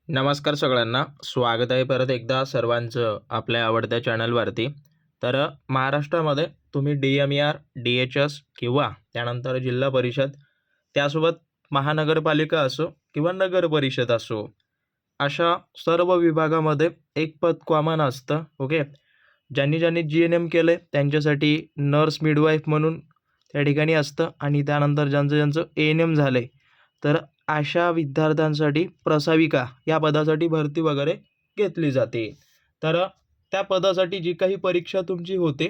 नमस्कार सगळ्यांना. स्वागत आहे परत एकदा सर्वांचं आपल्या आवडत्या चॅनलवरती. महाराष्ट्रामध्ये तुम्ही DMER, DHS किंवा त्यानंतर जिल्हा परिषद, त्यासोबत महानगरपालिका असो किंवा नगर परिषद असो, अशा सर्व विभागामध्ये एक पद कॉमन असतं. ओके. ज्यांनी ज्यांनी GNM केलं त्यांच्यासाठी नर्स मिडवाईफ म्हणून त्या ठिकाणी असतं आणि त्यानंतर ज्यांचं ज्यांचं ANM झालं आहे तर अशा विद्यार्थ्यांसाठी प्रसाविका या पदासाठी भरती वगैरे घेतली जाते. त्या पदासाठी जी काही परीक्षा तुमची होते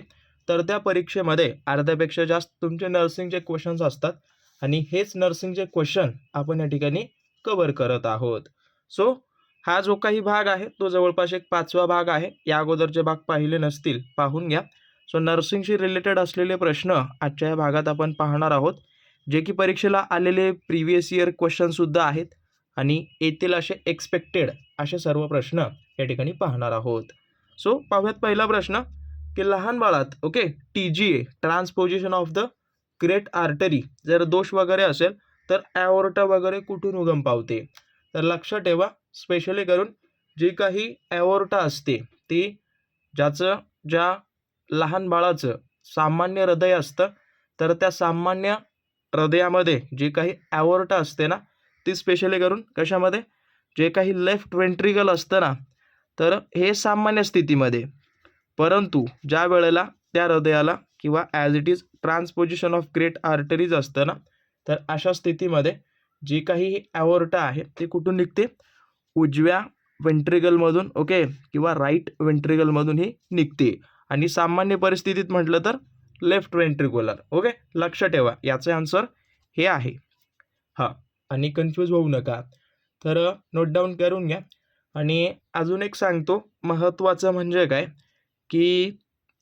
तर त्या परीक्षेमध्ये अर्ध्यापेक्षा जास्त तुमचे नर्सिंगचे क्वेश्चन्स असतात आणि हेच नर्सिंगचे क्वेश्चन आपण या ठिकाणी कव्हर करत आहोत. सो हा जो काही भाग आहे तो जवळपास एक 5वा भाग आहे. या अगोदरचे भाग पाहिले नसतील पाहून घ्या. सो नर्सिंगशी रिलेटेड असलेले प्रश्न आजच्या या भागात आपण पाहणार आहोत, जे की परीक्षेला आलेले प्रिव्हियस इयर क्वेश्चनसुद्धा आहेत आणि येतील असे एक्सपेक्टेड असे सर्व प्रश्न या ठिकाणी पाहणार आहोत. सो पाहूयात पहिला प्रश्न की लहान बाळात okay TGA transposition of the great artery जर दोष वगैरे असेल तर ॲओर्टा वगैरे कुठून उगम पावते. तर लक्षात ठेवा, स्पेशली करून जी काही ॲओर्टा असते ती ज्या लहान बाळाचं सामान्य हृदय असतं तर त्या सामान्य हृदयामध्ये जी काही ॲओर्टा असते ना ती स्पेशली करून कशामध्ये, जे काही लेफ्ट वेंट्रिकल असतं ना तर हे सामान्य स्थितीमध्ये, परंतु ज्या वेळेला त्या हृदयाला किंवा as it is transposition of great arteries असतं ना तर अशा स्थितीमध्ये जी काही ॲओर्टा आहे ती कुठून निघते, उजव्या वेंट्रिकलमधून ओके किंवा राईट वेंट्रिकलमधून ही निघते आणि सामान्य परिस्थितीत म्हटलं तर लेफ्ट वेंट्रिक्युलर. ओके, लक्ष ठेवा याचे आन्सर हे आहे. हां, आणि कन्फ्यूज होऊ नका. तर नोट डाऊन करून घ्या. आणि अजून एक सांगतो महत्त्वाचं म्हणजे काय की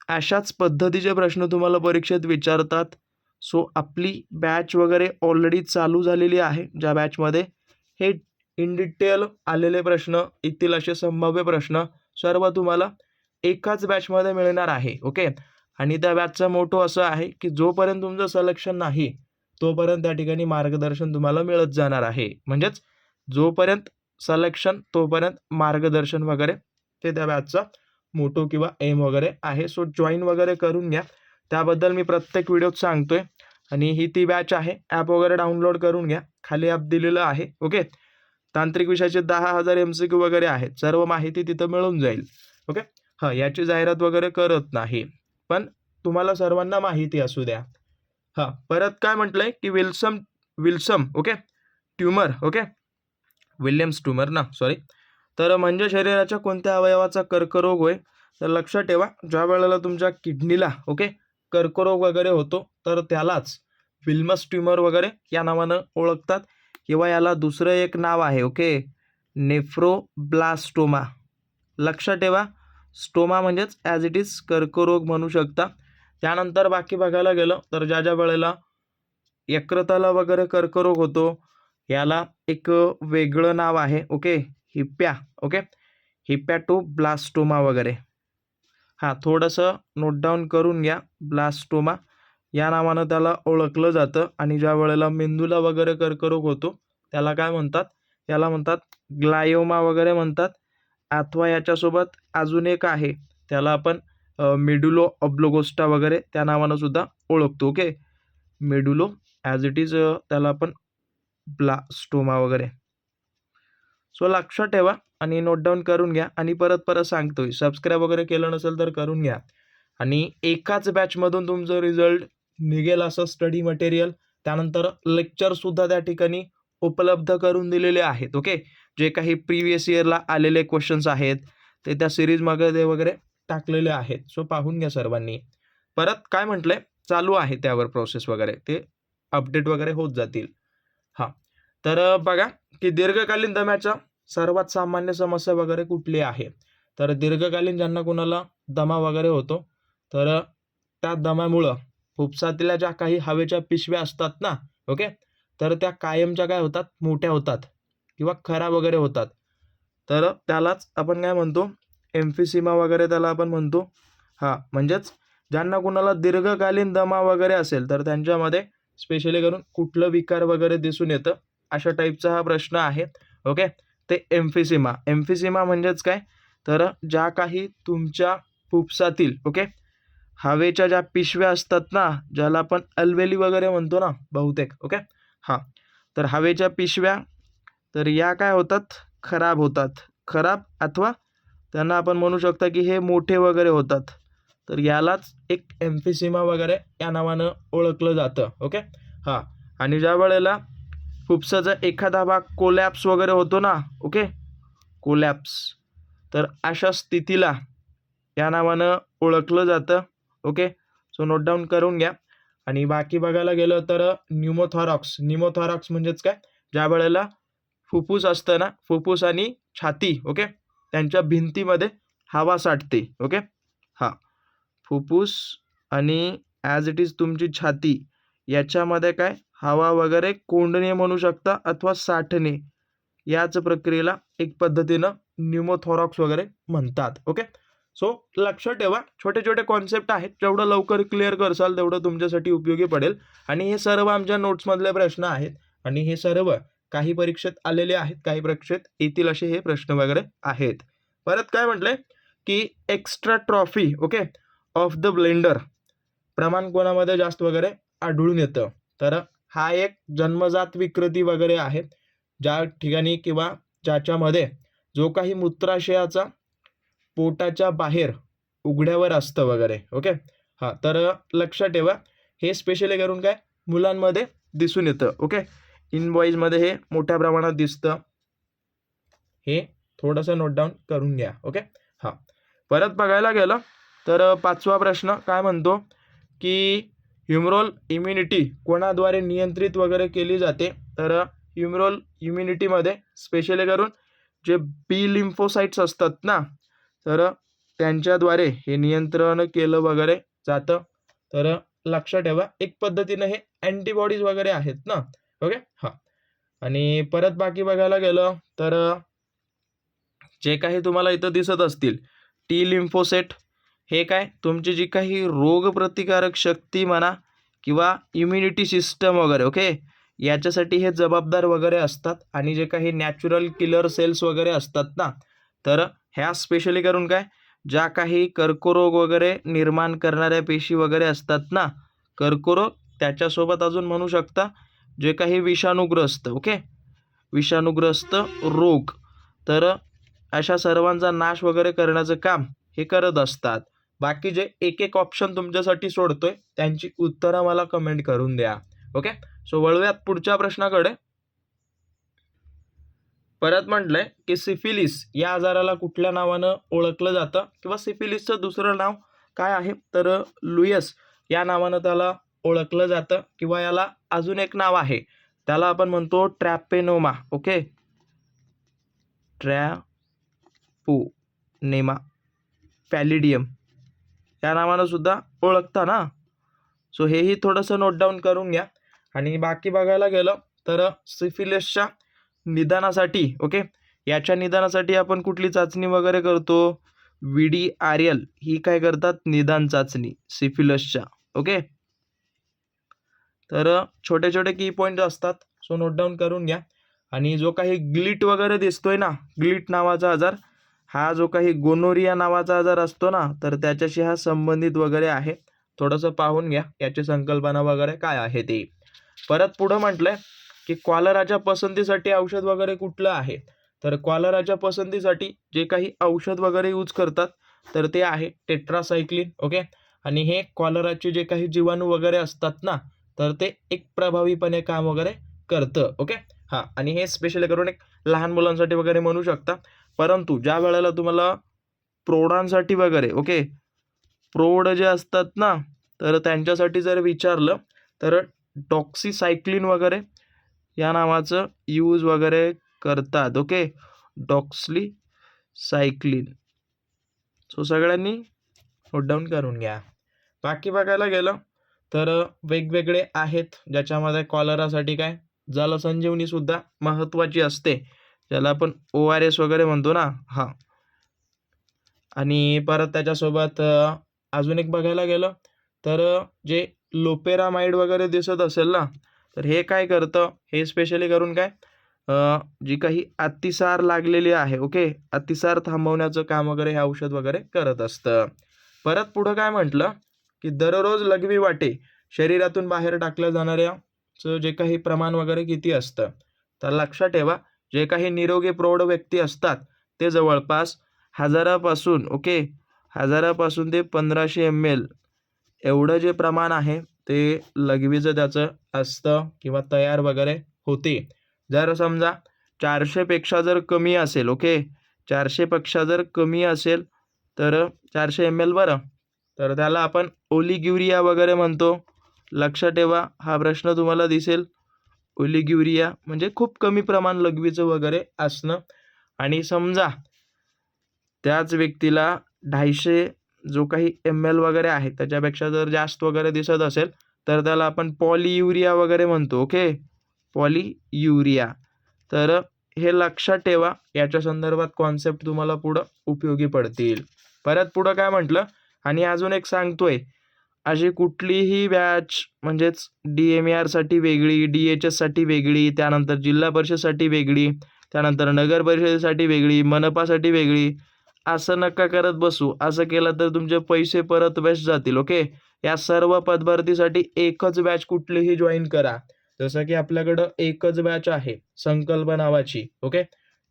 अशाच पद्धतीचे प्रश्न तुम्हाला परीक्षेत विचारतात. सो आपली बॅच वगैरे ऑलरेडी चालू झालेली आहे, ज्या बॅचमध्ये हे इन डिटेल आलेले प्रश्न येतील असे संभाव्य प्रश्न सर्व तुम्हाला एकाच बॅचमध्ये मिळणार आहे. ओके, आणि त्या बॅचचा मोटो असं आहे की जोपर्यंत तुमचं सिलेक्शन नाही तोपर्यंत त्या ठिकाणी मार्गदर्शन तुम्हाला मिळत जाणार आहे. म्हणजेच जोपर्यंत सिलेक्शन तोपर्यंत मार्गदर्शन वगैरे, ते त्या बॅचचा मोटो किंवा एम वगैरे आहे. सो जॉईन वगैरे करून घ्या, त्याबद्दल मी प्रत्येक व्हिडिओत सांगतोय. आणि ही ती बॅच आहे. ॲप वगैरे डाउनलोड करून घ्या, खाली ॲप दिलेलं आहे. ओके, तांत्रिक विषयाचे 10,000 MCQ वगैरे आहेत, सर्व माहिती तिथं मिळून जाईल. ओके, हां, याची जाहिरात वगैरे करत नाही, पण तुम्हाला सर्वांना माहिती असू द्या. हां, परत काय म्हटलंय की विल्सम okay tumour, okay Williams tumour ना, सॉरी. तर म्हणजे शरीराच्या कोणत्या अवयवाचा कर्करोग होय, तर लक्षात ठेवा ज्या वेळेला तुमच्या किडनीला ओके कर्करोग वगैरे होतो तर त्यालाच विल्मस ट्यूमर वगैरे या नावानं ओळखतात, किंवा याला दुसरं एक नाव आहे ओके नेफ्रोब्लास्टोमा. लक्षात ठेवा, स्टोमा म्हणजेच ॲज इट इज कर्करोग म्हणू शकता. त्यानंतर बाकी बघायला गेलं तर ज्या ज्या वेळेला यकृताला वगैरे कर्करोग होतो याला एक वेगळं नाव आहे ओके ओके हिपॅटोब्लास्टोमा वगैरे. हां, थोडंसं नोट डाऊन करून घ्या, ब्लास्टोमा या नावानं त्याला ओळखलं जातं. आणि ज्या वेळेला मेंदूला वगैरे कर्करोग होतो त्याला काय म्हणतात, याला म्हणतात ग्लायोमा वगैरे म्हणतात. अथवा याच्यासोबत अजून एक आहे, त्याला आपण मेडुलो ऑब्लोगोस्टा वगैरे त्या नावानं सुद्धा ओळखतो. ओके, मेडुलो ॲज इट इज त्याला आपण ब्लास्टोमा वगैरे. सो लक्षात ठेवा आणि नोट डाऊन करून घ्या. आणि परत परत सांगतोय, सबस्क्राईब वगैरे केलं नसेल तर करून घ्या. आणि एकाच बॅचमधून तुमचं रिझल्ट निघेल असं स्टडी मटेरियल, त्यानंतर लेक्चरसुद्धा त्या ठिकाणी उपलब्ध करून दिलेले आहेत. ओके, जे काही प्रिव्हियस इयरला आलेले क्वेश्चन्स आहेत ते त्या सिरीजमध्ये वगैरे टाकलेले आहेत. सो पाहून घ्या सर्वांनी. परत काय म्हटलंय, चालू आहे त्यावर प्रोसेस वगैरे, ते अपडेट वगैरे होत जातील. हां, तर बघा की दीर्घकालीन दम्याच्या सर्वात सामान्य समस्या वगैरे कुठली आहे. तर दीर्घकालीन ज्यांना कोणाला दमा वगैरे होतो तर त्या दम्यामुळं फुफ्सातल्या ज्या काही हवेच्या पिशव्या असतात ना ओके तर त्या कायमच्या काय होतात, मोठ्या होतात किंवा खराब वगैरे होतात. तर त्यालाच आपण काय म्हणतो, एम्फिसिमा वगैरे त्याला आपण म्हणतो. हां, म्हणजेच ज्यांना कोणाला दीर्घकालीन दमा वगैरे असेल तर त्यांच्यामध्ये स्पेशली करून कुठलं विकार वगैरे दिसून येतं, अशा टाईपचा हा प्रश्न आहे. ओके, ते एम्फिसिमा. एम्फिसिमा म्हणजेच काय, तर ज्या काही तुमच्या फुफ्सातील ओके हवेच्या ज्या पिशव्या असतात ना, ज्याला आपण अलवेली वगैरे म्हणतो ना बहुतेक ओके, हां, तर हवेच्या पिशव्या तर या काय होतात, खराब होतात. खराब अथवा त्यांना आपण म्हणू शकता की हे मोठे वगैरे होतात. तर यालाच एक एम्फिसिमा वगैरे या नावानं ओळखलं जातं ओके. हां, आणि ज्या वेळेला फुफ्साचा एखादा भाग कोलॅप्स वगैरे होतो ना ओके, कोलॅप्स, तर अशा स्थितीला या नावानं ओळखलं जातं ओके. सो नोट डाऊन करून घ्या. आणि बाकी बघायला गेलं तर न्यूमोथॉरॅक्स. न्यूमोथॉरॅक्स म्हणजेच काय, ज्या वेळेला फुफ्फुस असतं ना, फुफ्फुस आणि छाती ओके त्यांच्या भिंतीमध्ये हवा साठते ओके. हां, फुफ्फुस आणि ॲज इट इज तुमची छाती याच्यामध्ये काय हवा वगैरे कोंडणे म्हणू शकता अथवा साठणे, याच प्रक्रियेला एक पद्धतीनं न्यूमोथॉरॅक्स वगैरे म्हणतात ओके. सो लक्षात ठेवा, छोटे छोटे कॉन्सेप्ट आहेत, जेवढं लवकर क्लिअर करसाल तेवढं तुमच्यासाठी उपयोगी पडेल. आणि हे सर्व आमच्या नोट्समधले प्रश्न आहेत आणि हे सर्व काही परीक्षेत आलेले आहेत, काही परीक्षेत येतील असे हे प्रश्न वगैरे आहेत. परत काय म्हटलंय की extra trophy okay of the blender प्रमाण कोणामध्ये जास्त वगैरे आढळून येतं, तर हा एक जन्मजात विकृती वगैरे आहे, ज्या ठिकाणी किंवा ज्याच्यामध्ये जो काही मूत्राशयाचा पोटाच्या बाहेर उघड्यावर असतं वगैरे ओके. हां, तर लक्षात ठेवा, हे स्पेशली करून काय मुलांमध्ये दिसून येतं ओके. इन बॉईजमध्ये हे मोठ्या प्रमाणात दिसतं, हे थोडंसं नोट डाऊन करून घ्या ओके. हां, परत बघायला गेलं तर पाचवा प्रश्न काय म्हणतो की ह्युमरल इम्युनिटी कोणाद्वारे नियंत्रित वगैरे केली जाते, तर ह्युमरल इम्युनिटीमध्ये स्पेशली करून जे बी लिम्फोसाइट्स असतात ना, तर त्यांच्याद्वारे हे नियंत्रण केलं वगैरे जातं. तर लक्षात ठेवा, एक पद्धतीनं हे अँटीबॉडीज वगैरे आहेत ना ओके. हां, आणि परत बाकी बघायला गेलं तर जे काही तुम्हाला इथं दिसत असतील टी लिम्फोसेट, हे काय तुमची जी काही रोगप्रतिकारक शक्ती म्हणा किंवा इम्युनिटी सिस्टम वगैरे ओके याच्यासाठी हे जबाबदार वगैरे असतात. आणि जे काही नॅचरल किलर सेल्स वगैरे असतात ना, तर ह्या स्पेशली करून काय ज्या काही कर्करोग वगैरे निर्माण करणाऱ्या पेशी वगैरे असतात ना, कर्करोग त्याच्यासोबत अजून म्हणू शकता जे काही विषाणूग्रस्त ओके विषाणूग्रस्त रोग, तर अशा सर्वांचा नाश वगैरे करण्याचं काम हे करत असतात. बाकी जे एक एक ऑप्शन तुमच्यासाठी सोडतोय त्यांची उत्तरं मला कमेंट करून द्या ओके. सो वळूयात पुढच्या प्रश्नाकडे. परत म्हटलंय की सिफिलिस या आजाराला कुठल्या नावानं ओळखलं जातं किंवा सिफिलिसचं दुसरं नाव काय आहे, तर लुयस या नावानं त्याला ओळखलं जातं किंवा याला अजून एक नाव आहे, त्याला आपण म्हणतो ट्रॅपेनोमा ओके. ट्रॅपोनेमा पॅलिडियम या नावानं सुद्धा ओळखता ना. सो हेही थोडंसं नोट डाऊन करून घ्या. आणि बाकी बघायला गेलं तर सिफिलिसच्या निदानासाठी ओके याच्या निदानासाठी आपण कुठली चाचणी वगैरे करतो, VDRL ही काय करतात निदान चाचणी सिफिलिसच्या ओके. तर छोटे छोटे की पॉईंट असतात, सो नोट डाऊन करून घ्या. आणि जो काही ग्लिट वगैरे दिसतोय ना, ग्लिट नावाचा आजार, हा जो काही गोनोरिया नावाचा आजार असतो ना, तर त्याच्याशी हा संबंधित वगैरे आहे. थोडंसं पाहून घ्या याची संकल्पना वगैरे काय आहे ते. परत पुढं म्हटलंय की कॉलराच्या पसंतीसाठी औषध वगैरे कुठलं आहे, तर कॉलराच्या पसंतीसाठी जे काही औषध वगैरे यूज करतात तर ते आहे टेट्रासायक्लिन ओके. आणि हे कॉलराचे जे काही जीवाणू वगैरे असतात ना, तर ते एक प्रभावीपणे काम वगैरे करतं ओके. हां, आणि हे स्पेशली करून एक लहान मुलांसाठी वगैरे म्हणू शकता. परंतु ज्या वेळेला तुम्हाला प्रौढांसाठी वगैरे ओके प्रौढ जे असतात ना, तर त्यांच्यासाठी जर विचारलं तर डॉक्सीसायक्लिन वगैरे या नावाचं यूज वगैरे करतात ओके. डॉक्सीसायक्लिन. सो सगळ्यांनी नोट डाऊन करून घ्या. बाकी बघायला गेलं तर वेगवेगळे आहेत, ज्याच्यामध्ये कॉलरासाठी काय जलसंजीवनी सुद्धा महत्त्वाची असते, ज्याला आपण ORS वगैरे म्हणतो ना. हां, आणि परत त्याच्यासोबत अजून एक बघायला गेलं तर जे लोपेरामाइड वगैरे दिसत असेल ना, तर हे काय करतं, हे स्पेशली करून काय जी काही अतिसार लागलेली आहे, ओके, अतिसार थांबवण्याचं काम वगैरे हे औषध वगैरे करत असतं. परत पुढं काय म्हटलं, की दररोज लघवी वाटे शरीरातून बाहेर टाकल्या जाणाऱ्याचं जे काही प्रमाण वगैरे किती असतं, तर लक्षात ठेवा, जे काही निरोगी प्रौढ व्यक्ती असतात ते जवळपास 1000पासून, ओके, 1000पासून ते 1500 ml एवढं जे प्रमाण आहे ते लघवीचं त्याचं असतं किंवा तयार वगैरे होते. जर समजा 400 पेक्षा जर कमी असेल, ओके, 400 पेक्षा जर कमी असेल तर 400 ml बरं, तर त्याला आपण ओलिग्युरिया वगैरे म्हणतो. लक्षात ठेवा, हा प्रश्न तुम्हाला दिसेल. ओलिग्युरिया म्हणजे खूप कमी प्रमाण लघवीचं वगैरे असणं. आणि समजा त्याच व्यक्तीला 250 जो काही ml वगैरे आहे त्याच्यापेक्षा जर जास्त वगैरे दिसत असेल तर त्याला आपण पॉलियुरिया वगैरे म्हणतो, ओके, पॉलियुरिया. तर हे लक्षात ठेवा, याच्या संदर्भात कॉन्सेप्ट तुम्हाला पुढं उपयोगी पडतील. परत पुढं काय म्हटलं, आणि अजून एक सांगतोय, अशी कुठलीही बॅच म्हणजेच DMARसाठी वेगळी, DHSसाठी वेगळी, त्यानंतर जिल्हा परिषदसाठी वेगळी, त्यानंतर नगर परिषदेसाठी वेगळी, मनपासाठी वेगळी, असं नका करत बसू. असं केलं तर तुमचे पैसे परत वेस्ट जातील, ओके. या सर्व पदभरतीसाठी एकच बॅच कुठलीही जॉईन करा. जसं की आपल्याकडं एकच बॅच आहे संकल्प नावाची, ओके,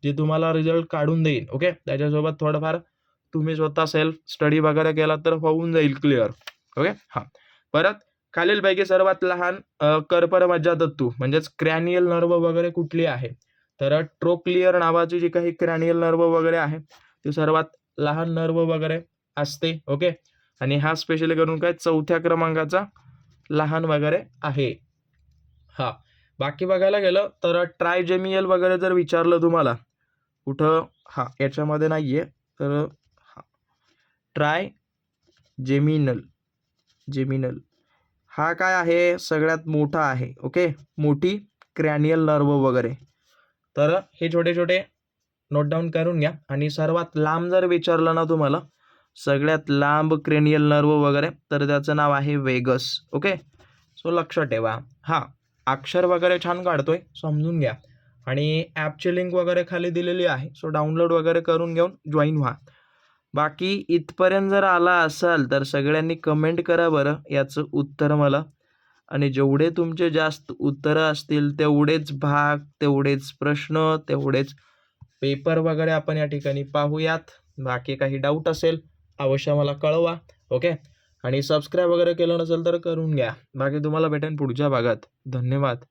जी तुम्हाला रिझल्ट काढून देईल, ओके. त्याच्यासोबत थोडंफार तुम्ही स्वतः सेल्फ स्टडी वगैरे केला तर होऊन जाईल क्लिअर, ओके. हां, परत खालीलपैकी सर्वात लहान कर्पर मज्जातंतू म्हणजेच क्रॅनियल नर्व वगैरे कुठली आहे, तर ट्रोक्लियर नावाची जी काही क्रॅनियल नर्व वगैरे आहे ती सर्वात लहान नर्व वगैरे असते, ओके. आणि हा स्पेशली करून काय 4थ्या क्रमांकाचा लहान वगैरे आहे. हां, बाकी बघायला गेलं तर ट्रायजेमियल वगैरे जर विचारलं तुम्हाला कुठं, हां, याच्यामध्ये नाहीये, तर हां, ट्रायजेमिनल जेमिनल हा काय आहे, सगळ्यात मोठा आहे, ओके, मोठी क्रॅनियल नर्व वगैरे. तर हे छोटे छोटे नोट डाऊन करून घ्या. आणि सर्वात लांब जर विचारलं ना तुम्हाला, सगळ्यात लांब क्रेनियल नर्व वगैरे, तर त्याचं नाव आहे वेगस, ओके. सो लक्षात ठेवा. हां, अक्षर वगैरे छान काढतोय, समजून घ्या. आणि ॲपची लिंक वगैरे खाली दिलेली आहे, सो डाउनलोड वगैरे करून घेऊन जॉईन व्हा. बाकी इथपर्यंत जर आला असाल तर सगळ्यांनी कमेंट करा बरं याचं उत्तर मला. आणि जेवढे तुमचे जास्त उत्तरं असतील तेवढेच भाग, तेवढेच प्रश्न, तेवढेच पेपर वगैरे आपण या ठिकाणी पाहूयात. बाकी काही डाऊट असेल अवश्य मला कळवा, ओके. आणि सबस्क्राईब वगैरे केलं नसेल तर करून घ्या. बाकी तुम्हाला भेटेन पुढच्या भागात. धन्यवाद.